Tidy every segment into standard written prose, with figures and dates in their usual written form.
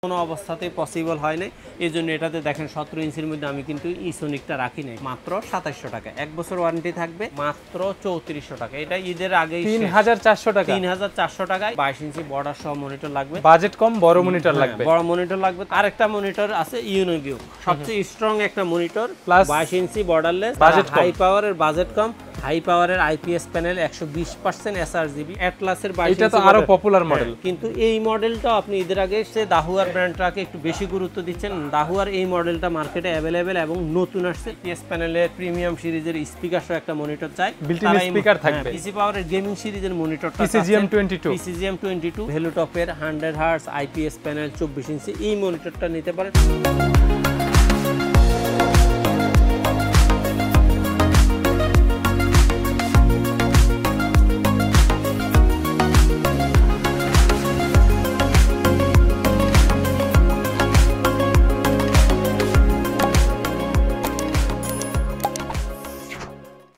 কোনো অবস্থাতেই পসিবল হয় নাই। এইজন্য এটাতে দেখেন 17 ইঞ্চির মধ্যে আমি কিন্তু ইসোনিকটা রাখি নাই, মাত্র 2700 টাকা। 1 বছর ওয়ারেন্টি থাকবে, মাত্র 3400 টাকা। এটা ঈদের আগেই 3400 টাকা। 3400 টাকায় 22 ইঞ্চি বর্ডার সহ মনিটর লাগবে। বাজেট কম, বড় মনিটর লাগবে। বড় মনিটর লাগবে। আরেকটা মনিটর আছে ইউনিভিউ, সবচেয়ে স্ট্রং একটা মনিটর, প্লাস 22 ইঞ্চি বর্ডারলেস, হাই পাওয়ারের, বাজেট কম, হাই পাওয়ারের আইপিএস প্যানেল, 120% এসআরজিবি, অ্যাটলাসের 22 এটা তো আরো পপুলার মডেল। কিন্তু এই মডেলটা আপনি ঈদের আগে সে দাহুয়ার ব্র্যান্ডটাকে একটু বেশি গুরুত্ব দিচ্ছেন। দাহুয়ার এই মডেলটা মার্কেটে অ্যাভেলেবেল এবং নতুন আসছে। পিএস প্যানেলের প্রিমিয়াম সিরিজের স্পিকার সহ একটা মনিটর চাই, বিল্ট-ইন স্পিকার থাকবে। পিসি পাওয়ারের গেমিং সিরিজের মনিটরটা পিসিজিএম 22 ভ্যালুটপের 100 হার্টজ আইপিএস প্যানেল 24 ইঞ্চি, এই মনিটরটা নিতে পারেন।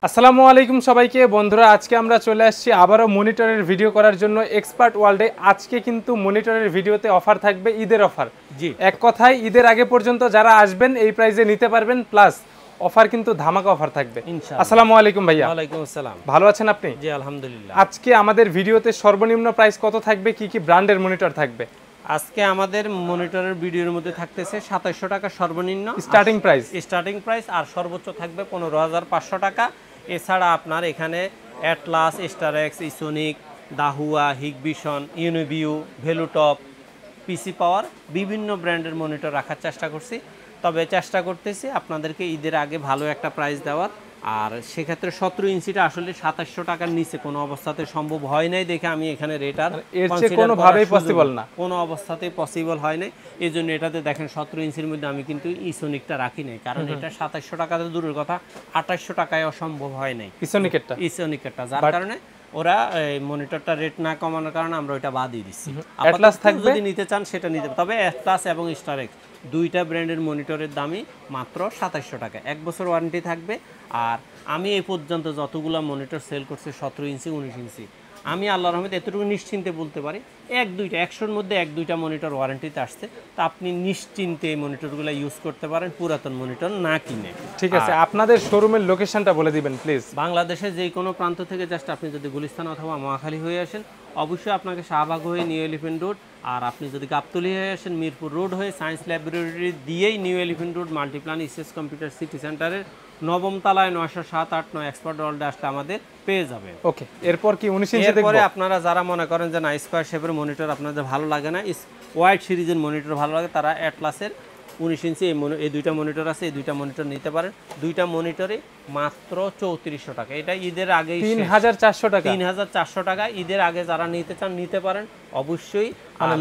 আসসালামু আলাইকুম সবাইকে বন্ধুরা, আজকে আমরা চলে আসছি আবারও মনিটরের ভিডিও করার জন্য এক্সপার্ট ওয়ার্ল্ডে। আজকে কিন্তু মনিটরের ভিডিওতে অফার থাকবে, ঈদের অফার। জি, এক কথায় ঈদের আগে পর্যন্ত যারা আসবেন এই প্রাইসে নিতে পারবেন, প্লাস অফার কিন্তু ধামাকা অফার থাকবে। আসসালামু আলাইকুম ভাইয়া। ওয়ালাইকুম আসসালাম। ভালো আছেন আপনি? জি আলহামদুলিল্লাহ। আজকে আমাদের ভিডিওতে সর্বনিম্ন প্রাইস কত থাকবে, কি কি ব্র্যান্ডের মনিটর থাকবে? আজকে আমাদের মনিটরের ভিডিওর মধ্যে থাকতেছে 2700 টাকা সর্বনিম্ন স্টার্টিং প্রাইস, আর সর্বোচ্চ থাকবে 15500 টাকা। এছাড়া আপনার এখানে Atlas, Starex, Esonic, Dahua, Hikvision, Uniview, Valuetop, PC power বিভিন্ন ব্র্যান্ডের মনিটর রাখার চেষ্টা করছি। তবে চেষ্টা করতেছি আপনাদেরকে ঈদের আগে ভালো একটা প্রাইস দেওয়ার। আর সেক্ষেত্রে 17 ইঞ্চিটা আসলে 2700 টাকার নিচে কোনো অবস্থাতে সম্ভব হয় নাই দেখে আমি এখানে রেট আর কোনোভাবেই পসিবল না, কোনো অবস্থাতেই পসিবল হয় নাই। এই জন্য এটাতে দেখেন 17 ইঞ্চির মধ্যে আমি কিন্তু ইসোনিকটা রাখি নাই, কারণ এটা 2700 টাকাতে দূরের কথা 2800 টাকায় অসম্ভব হয় নাই ইসোনিকেরটা, যার কারণে ওরা মনিটরটা রেট না কমানোর কারণে আমরা ওইটা বাদ দিয়ে দিচ্ছি। যদি নিতে চান সেটা নিতে, তবে অ্যাটলাস এবং স্টারেক্স দুইটা ব্র্যান্ডের মনিটরের দামই মাত্র 2700 টাকা। 1 বছর ওয়ারেন্টি থাকবে। আর আমি এই পর্যন্ত যতগুলো মনিটর সেল করছি 17 ইঞ্চি 19 ইঞ্চি, আমি আল্লাহর রহমতে এতটুকু নিশ্চিন্তে বলতে পারি 1-2টা 100-র মধ্যে 1-2টা মনিটর ওয়ারেন্টিতে আসছে। তা আপনি নিশ্চিন্তে এই মনিটরগুলো ইউজ করতে পারেন, পুরাতন মনিটর না কিনে। ঠিক আছে, আপনাদের শোরুমের লোকেশনটা বলে দিবেন প্লিজ। বাংলাদেশের যে কোনো প্রান্ত থেকে জাস্ট আপনি যদি গুলিস্তান অথবা মহাখালী হয়ে আসেন, অবশ্যই আপনাকে শাহবাগ হয়ে নিউ এলিফ্যান্ট রোড, আর আপনি যদি গাবতলী হয়ে আসেন মিরপুর রোড হয়ে সায়েন্স ল্যাবরেটরি দিয়েই new elephant road Multiplan ECS computer city সেন্টারের 9ম তলায় 907-8-9 এক্সপার্ট ওয়ার্ল্ডে আসলে আমাদের পেয়ে যাবে। ওকে, এরপর কি 19 ইঞ্চি দেখব? এরপরে আপনারা যারা মনে করেন যে না স্কয়ার শেপের মনিটর আপনাদের ভালো লাগে না, ওয়াইড সিরিজের মনিটর ভালো লাগে, তারা অ্যাটলাসের 19 ইঞ্চি এই দুইটা মনিটর আছে, এই দুইটা মনিটর নিতে পারেন। দুইটা মনিটরে মাত্র 3400 টাকা। এটা ঈদের আগে 3400 টাকা। 3400 টাকা ঈদের আগে যারা নিতে চান নিতে পারেন অবশ্যই।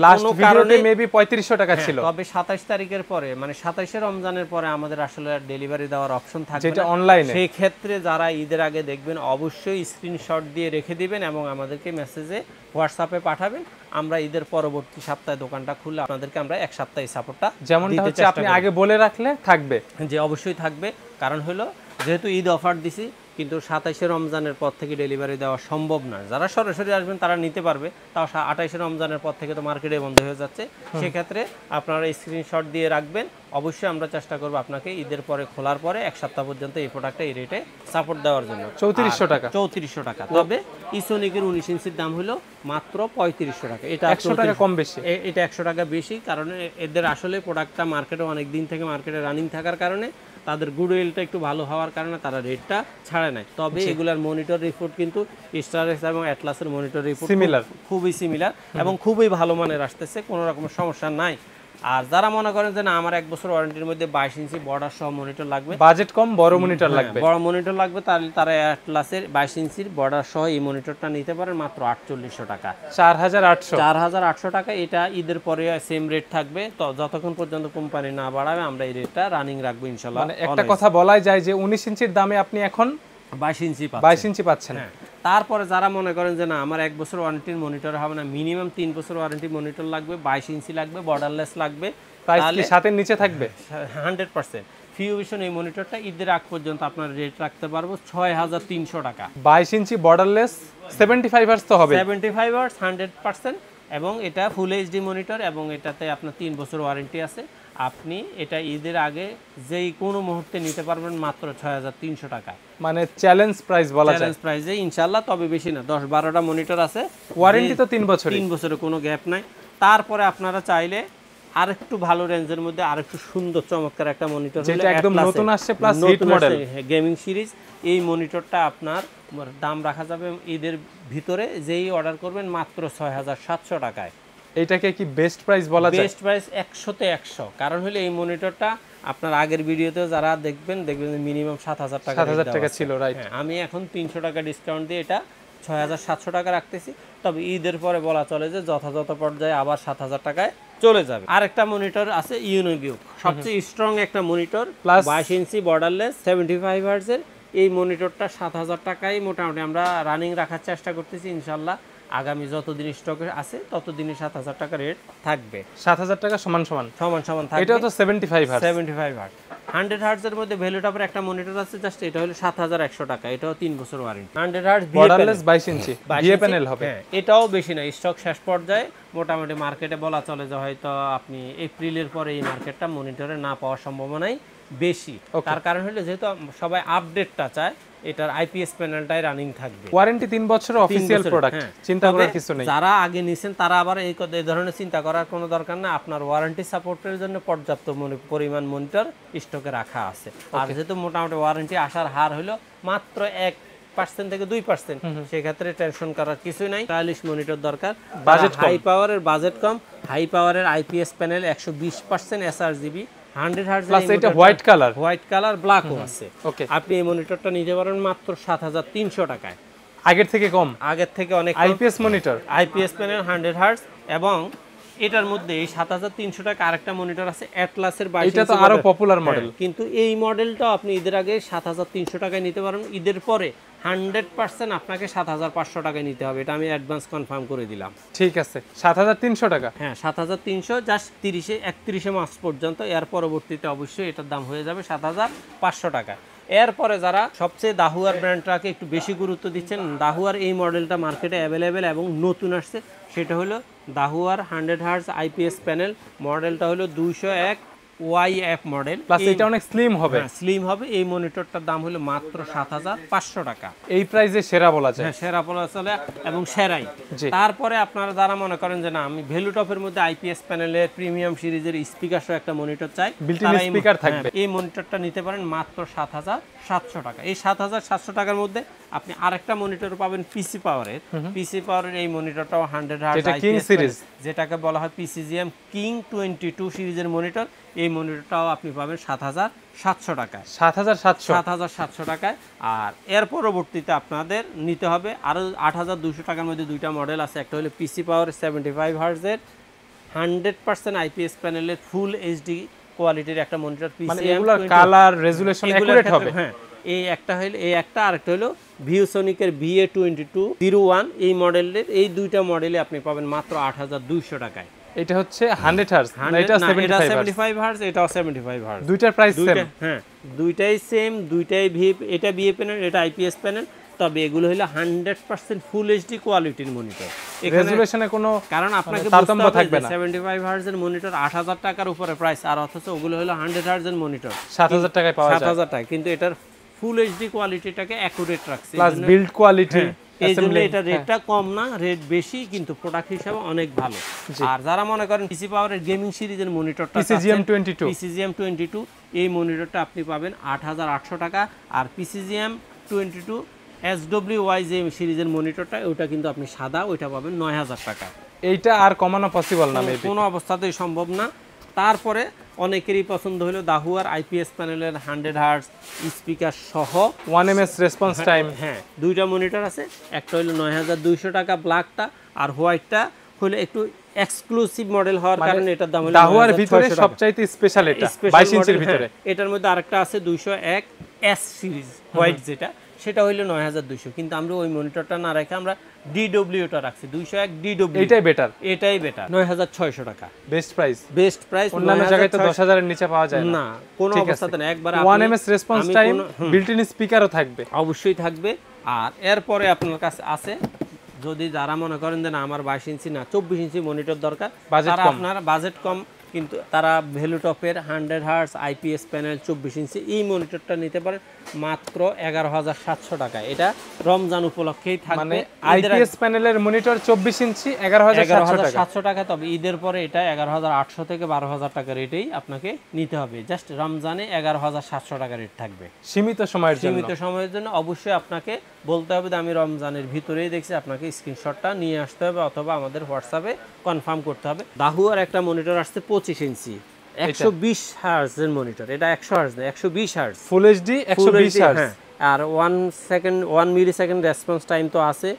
লাস্ট ভিডিওতে মেবি 3500 টাকা ছিল, তবে 27 তারিখের পরে মানে 27 রমজানের পরে আমাদের আসলে ডেলিভারি দেওয়ার অপশন থাকবে যেটা অনলাইনে। সেই ক্ষেত্রে যারা ঈদের আগে দেখবেন অবশ্যই স্ক্রিনশট দিয়ে রেখে দিবেন এবং আমাদেরকে মেসেজে হোয়াটসঅ্যাপে পাঠাবেন। আমরা ঈদের পরবর্তী সপ্তাহে দোকানটা খুলে আপনাদেরকে আমরা এক সপ্তাহে সাপোর্টটা যেমনটা হচ্ছে আপনি আগে বলে রাখলে থাকবে। যে অবশ্যই থাকবে, কারণ হলো যেহেতু ঈদ অফার দিছি, কিন্তু 27 রমজানের পর থেকে ডেলিভারি দেওয়া সম্ভব না। যারা সরাসরি আসবেন তারা নিতে পারবে, তাও 28 রমজানের পর থেকে তো মার্কেটে বন্ধ হয়ে যাচ্ছে। সেক্ষেত্রে আপনারা স্ক্রিনশট দিয়ে রাখবেন। অবশ্যই আমরা চেষ্টা করব আপনাকে ঈদের পরে খোলার পরে এক সপ্তাহ পর্যন্ত এই প্রোডাক্টটা এই রেটে সাপোর্ট দেওয়ার জন্য। 3400 টাকা। তবে ইসোনিকের 19 ইঞ্চির দাম হলো মাত্র 3500 টাকা। এটা 100 টাকা কম বেশি, এটা 100 টাকা বেশি, কারণ এদের আসলে প্রোডাক্টটা মার্কেটে অনেক দিন থেকে মার্কেটে রানিং থাকার কারণে, তাদের গুডউইলটা একটু ভালো হওয়ার কারণে তারা রেটটা ছাড়ে নাই। তবে এগুলার মনিটর রিপোর্ট কিন্তু স্টারেক্স এবং অ্যাটলাসের মনিটর রিপোর্ট খুবই সিমিলার এবং খুবই ভালো মানের আসতেছে, কোনো রকম সমস্যা নাই। আর যারা মনে করেন যে না আমার 1 বছর ওয়ারেন্টির মধ্যে 22 ইঞ্চি বর্ডার সহ মনিটর লাগবে, বাজেট কম, বড় মনিটর লাগবে, বড় মনিটর লাগবে, তাহলে তারা অ্যাটলাসের 22 ইঞ্চির বর্ডার সহ এই মনিটরটা নিতে পারেন মাত্র 4800 টাকা। 4800 টাকা। এটা ঈদের পরে সেম রেট থাকবে, তো যতক্ষণ পর্যন্ত কোম্পানি না বাড়াবে আমরা এই রেটটা রানিং রাখবো ইনশাআল্লাহ। মানে একটা কথা বলাই যায় যে 19 ইঞ্চির দামে আপনি এখন 22 ইঞ্চি পাচ্ছেন। তারপরে যারা মনে করেন যে না আমার 1 বছর ওয়ারেন্টির মনিটর হবে না, মিনিমাম 3 বছর ওয়ারেন্টি মনিটর লাগবে, 22 ইঞ্চি লাগবে, বর্ডারলেস লাগবে, প্রাইস কি সাথের নিচে থাকবে? 100%। ফিউভিশন এই মনিটরটা ঈদের আগ পর্যন্ত আপনার রেট রাখতে পারবো 6300 টাকা। 22 ইঞ্চি বর্ডারলেস 75 হার্টজ তো হবে, 75 হার্টজ 100%। এবং এটা ফুল এইচডি মনিটর এবং এটাতে আপনার 3 বছর ওয়ারেন্টি আছে। আপনি এটা ঈদের আগে যেই কোনো মুহূর্তে নিতে পারবেন মাত্র 6300 টাকায়। মানে চ্যালেঞ্জ প্রাইস বলা যায়, চ্যালেঞ্জ প্রাইসে ইনশাআল্লাহ, তবে বেশি না, 10-12টা মনিটর আছে, ওয়ারেন্টি তো 3 বছর, 3 বছরের কোনো গ্যাপ নাই। তারপরে আপনারা চাইলে আরেকটু ভালো রেঞ্জের মধ্যে আরেকটু সুন্দর চমৎকার একটা মনিটর যেটা একদম নতুন আসছে plus hit model gaming series, এই মনিটরটা আপনার দাম রাখা যাবে ঈদের ভিতরে, যেই অর্ডার করবেন মাত্র 6700 টাকায়। এটাকে কি বেস্ট প্রাইস বলা যায়? বেস্ট প্রাইস 100-তে 100। কারণ হলো এই মনিটরটা আপনার আগের ভিডিওতে যারা দেখবেন মিনিমাম 7000 টাকা ছিল, রাইট। আমি এখন 300 টাকা ডিসকাউন্ট দিয়ে এটা 6700 টাকা রাখতেছি। তবে ঈদের পরে বলা চলে যে যথাযথ পর্যায়ে আবার 7000 টাকায় চলে যাবে। আরেকটা মনিটর আছে ইউনিবিউক, সবচেয়ে স্ট্রং একটা মনিটর, প্লাস 22 ইঞ্চি বর্ডারলেস 75 হার্টজের। এই মনিটরটা 7000 টাকায় মোটামুটি আমরা রানিং রাখার চেষ্টা করতেছি। ইনশাল্লাহ আগামী যতদিন স্টকে আছে ততদিনই 7000 টাকা রেট থাকবে। 7000 টাকা সমান সমান থাকবে। এটা তো 75 হার্টজ, 75 হার্টজ 100 হার্টজের মধ্যে ভ্যালু টপের একটা মনিটর আছে, জাস্ট এটা হলো 7100 টাকা। এটাও 3 বছর ওয়ারেন্টি। 100 হার্টজ বর্ডারলেস 22 ইঞ্চি বিএ প্যানেল হবে। হ্যাঁ, এটাও বেশি না, স্টক শেষ পর্যায়ে। মোটামুটি মার্কেটে বলা চলে যে হয়তো আপনি এপ্রিলের পরে এই মার্কেটটা মনিটরে না পাওয়ার সম্ভাবনাই বেশি। তার কারণ হলো যেহেতু সবাই আপডেটটা চায়, এটার আইপিএস প্যানেলটাই রানিং থাকবে। ওয়ারেন্টি 3 বছরের অফিশিয়াল প্রোডাক্ট, চিন্তা করার কিছু নেই। যারা আগে নিছেন তারা আবার এই ধরনের চিন্তা করার কোনো দরকার না। আপনার ওয়ারেন্টি সাপোর্টের জন্য পর্যাপ্ত পরিমাণ মনিটর স্টকে রাখা আছে। আর যেহেতু মোটামুটি ওয়ারেন্টি আসার হার হলো মাত্র 1% থেকে 2%, সেক্ষেত্রে টেনশন করার কিছু নাই। 40 মনিটর দরকার, বাজেট হাই পাওয়ারের, বাজেট কম, হাই পাওয়ারের IPS panel 120% sRGB 100 hertz, plus এটা হোয়াইট কালার ব্ল্যাকও আছে। ওকে, আপনি এই মনিটরটা নিতে পারেন মাত্র 7300 টাকায়। আগের থেকে কম, আগের থেকে অনেক। IPS monitor, IPS panel 100 hertz, এবং এটার মধ্যে এই 7300 টাকা আরেকটা মনিটর আছে অ্যাটলাসের 22 এটা তো আরো পপুলার মডেল। কিন্তু এই মডেলটা আপনি ঈদের আগে 7300 টাকায় নিতে পারেন। ঈদের পরে 100% আপনাকে 7500 টাকায় নিতে হবে, এটা আমি অ্যাডভান্স কনফার্ম করে দিলাম। ঠিক আছে, 7300 টাকা। হ্যাঁ, 7300, জাস্ট 31 মার্চ পর্যন্ত। এর পরবর্তীতে অবশ্যই এটার দাম হয়ে যাবে 7500 টাকা। এরপরে যারা সবচেয়ে দাহুয়ার ব্র্যান্ডটাকে একটু বেশি গুরুত্ব দিচ্ছেন, দাহুয়ার এই মডেলটা মার্কেটে অ্যাভেলেবেল এবং নতুন আসছে, সেটা হলো দাহুয়ার 100 হার্টজ আইপিএস প্যানেল। মডেলটা হলো 201 ওয়াইএফ মডেল, প্লাস এটা অনেক স্লিম হবে। স্লিম হবে। এই মনিটরটার দাম হলো মাত্র 7500 টাকা। এই প্রাইসে সেরা বলা যায়। হ্যাঁ, সেরা বলা চলে এবং সেরাই। তারপরে আপনারা যারা মনে করেন যে না, আমি ভ্যালু টপের মধ্যে আইপিএস প্যানেলের প্রিমিয়াম সিরিজের স্পিকার সহ একটা মনিটর চাই, বিল্ট-ইন স্পিকার থাকবে, এই মনিটরটা নিতে পারেন মাত্র 7700 টাকা। এই 7700 টাকার মধ্যে আপনি আরেকটা মনিটর পাবেন পিসি পাওয়ারের। পিসি পাওয়ারের এই মনিটরটাও 100 হার্টজ আইপিএস সিরিজ, যেটাকে বলা হয় পিসিজিএম কিং 22 সিরিজের মনিটর। এই মনিটরটাও আপনি পাবেন 7700 টাকায়। 7700 টাকায়। আর এর পরবর্তীতে আপনাদের নিতে হবে আরো 8200 টাকার মধ্যে দুইটা মডেল আছে। একটা হলো পিসি পাওয়ার 75 হার্টজের 100% আইপিএস প্যানেলের ফুল এইচডি কোয়ালিটির একটা monitor. PCM colour resolution accurate হবে। হ্যাঁ, এই একটা হলো, এই একটা, আরেকটা হলো ভিউসনিকের VA2201 এই মডেলের। এই দুইটা মডেলে আপনি পাবেন মাত্র 8200 টাকায়। এটা হচ্ছে 100 হার্টজ, এটা 75 হার্টজ, এটাও 75 হার্টজ। দুইটার প্রাইস সেম? হ্যাঁ, দুইটাই সেম, দুইটাই এটা বিএ প্যানেল, এটা আইপিএস প্যানেল। তবে এগুলো হলো 100% ফুল এইচডি কোয়ালিটির মনিটর। রেজুলেশনে কোনো কারণ আপনাকে তারতম্য থাকবে না। 75 হার্টজের মনিটর 8000 টাকার উপরে প্রাইস, আর অথচ ওগুলো হলো 100 হার্টজের মনিটর 7000 টাকায় পাওয়া যায়। 7000 টাকা, কিন্তু এটার ফুল এইচডি কোয়ালিটিটাকে অ্যাকুরেট রাখছে, প্লাস বিল্ড কোয়ালিটি। এই জন্য এটা রেটটা কম না, রেট বেশি, কিন্তু প্রোডাক্ট হিসেবে অনেক ভালো। আর যারা মনে করেন পিসি পাওয়ারের গেমিং সিরিজের মনিটরটা পিসিজিএম 22, এই মনিটরটা আপনি পাবেন 8800 টাকা। আর পিসিজিএম 22 SWY যে সিরিজের মনিটরটা, ওটা কিন্তু আপনি সাদা, ওইটা পাবেন 9000 টাকা। এইটা আর কমানো পসিবল না, মেবি কোনো অবস্থাতেই সম্ভব না। তারপরে অনেকেরই পছন্দ হলো দাহুয়ার আইপিএস প্যানেলের 100 হার্টজ স্পিকার সহ 1ms রেসপন্স টাইম। হ্যাঁ, দুইটা মনিটর আছে। একটা হলো 9200 টাকা ব্ল্যাকটা, আর হোয়াইটটা হলো একটু এক্সক্লুসিভ মডেল হওয়ার কারণে এটার দাম হলো দাহুয়ার ভিতরে সবচাইতে স্পেশাল এটা 22 ইঞ্চির ভিতরে। এটার মধ্যে আরেকটা আছে 201 এস সিরিজ হোয়াইট, যেটা সেটা হইলো 9200। কিন্তু আমরা ওই মনিটরটা না রেখে আমরা ডিডব্লিউটা রাখছি 201 ডিডব্লিউ। এটাই বেটার, 9600 টাকা বেস্ট প্রাইস। অন্যান্য জায়গায় তো 10000 এর নিচে পাওয়া যায় না, কোনো অবস্থাতে না। একবার 1ms response time, built in স্পিকারও থাকবে, অবশ্যই থাকবে। আর এরপরে আপনার কাছে আছে যদি যারা মনে করেন যে না আমার 22 ইঞ্চি না 24 ইঞ্চি মনিটর দরকার, Budget তারা কম। আপনার বাজেট কম কিন্তু তারা ভ্যালুটপের 100 হার্টজ আইপিএস প্যানেল 24 ইঞ্চি এই মনিটরটা নিতে পারেন মাত্র 11,700 টাকা। এটা রমজান উপলক্ষেই থাকবে। মানে আইপিএস প্যানেলের মনিটর 24 ইঞ্চি 11,700 টাকা। 11,700 টাকা, তবে ঈদের পরে এটা 11,800 থেকে 12,000 টাকা রেটেই আপনাকে নিতে হবে। জাস্ট রমজানে 11,700 টাকা রেট থাকবে সীমিত সময়ের জন্য। সীমিত সময়ের জন্য। অবশ্যই আপনাকে বলতে হবে যে আমি রমজানের ভিতরেই দেখছি, আপনাকে স্ক্রিনশটটা নিয়ে আসতে হবে অথবা আমাদের হোয়াটসঅ্যাপে কনফার্ম করতে হবে। দাহুয়ার একটা মনিটর আসছে 25 ইঞ্চি 120 হার্টজের মনিটর। এটা 100 হার্টজ না, 120 হার্টজ ফুল এইচডি 120 হার্টজ। আর 1 মিলি সেকেন্ড রেসপন্স টাইম তো আছে।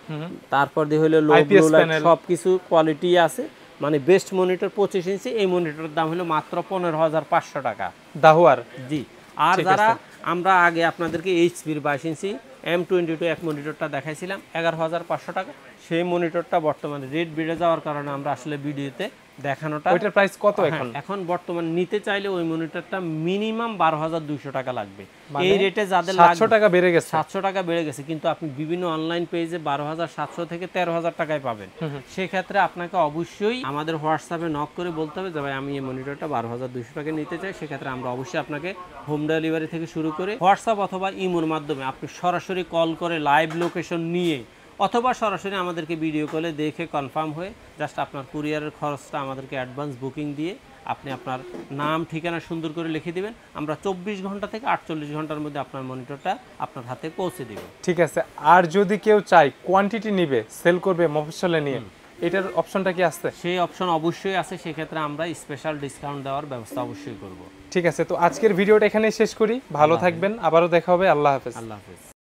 তারপর দিয়ে হলো লো ব্লু লাইট সবকিছু কোয়ালিটি আছে, মানে বেস্ট মনিটর 25 ইঞ্চি। এই মনিটরের দাম হলো মাত্র 15,500 টাকা দাহুয়ার। জি। আর যারা আমরা আগে আপনাদেরকে এইচপির 22 ইঞ্চি M22 এক মনিটরটা দেখাইছিলাম 11,500 টাকা, সেই মনিটরটা বর্তমানে রেট বেড়ে যাওয়ার কারণে আমরা আসলে ভিডিওতে দেখানোটা। ওইটার প্রাইস কত এখন? এখন বর্তমান নিতে চাইলে ওই মনিটরটা মিনিমাম 12,200 টাকা লাগবে। এই রেটে যাদের 700 টাকা বেড়ে গেছে। 700 টাকা বেড়ে গেছে, কিন্তু আপনি বিভিন্ন অনলাইন পেজে 12,700 থেকে 13,000 টাকায় পাবেন। সেক্ষেত্রে আপনাকে অবশ্যই আমাদের হোয়াটসঅ্যাপে নক করে বলতে হবে যে ভাই আমি এই মনিটরটা 12,200 টাকা নিতে চাই। সেক্ষেত্রে আমরা অবশ্যই আপনাকে হোম ডেলিভারি থেকে শুরু করে হোয়াটসঅ্যাপ অথবা ইমোর মাধ্যমে আপনি সরাসরি কল করে লাইভ লোকেশন নিয়ে অথবা সরাসরি আমাদেরকে ভিডিও কলে দেখে কনফার্ম হয়ে জাস্ট আপনার কুরিয়ারের খরচটা আমাদেরকে অ্যাডভান্স বুকিং দিয়ে আপনি আপনার নাম ঠিকানা সুন্দর করে লিখে দিবেন। আমরা 24 ঘন্টা থেকে 48 ঘন্টার মধ্যে আপনার মনিটরটা আপনার হাতে পৌঁছে দেব। ঠিক আছে। আর যদি কেউ চায় কোয়ান্টিটি নিবে, সেল করবে মফস্বলে নিয়ে, এটার অপশনটা কি আছে? সেই অপশন অবশ্যই আছে। সেক্ষেত্রে আমরা স্পেশাল ডিসকাউন্ট দেওয়ার ব্যবস্থা অবশ্যই করব। ঠিক আছে, তো আজকের ভিডিওটা এখানেই শেষ করি। ভালো থাকবেন, আবারও দেখা হবে। আল্লাহ হাফেজ। আল্লাহ হাফেজ।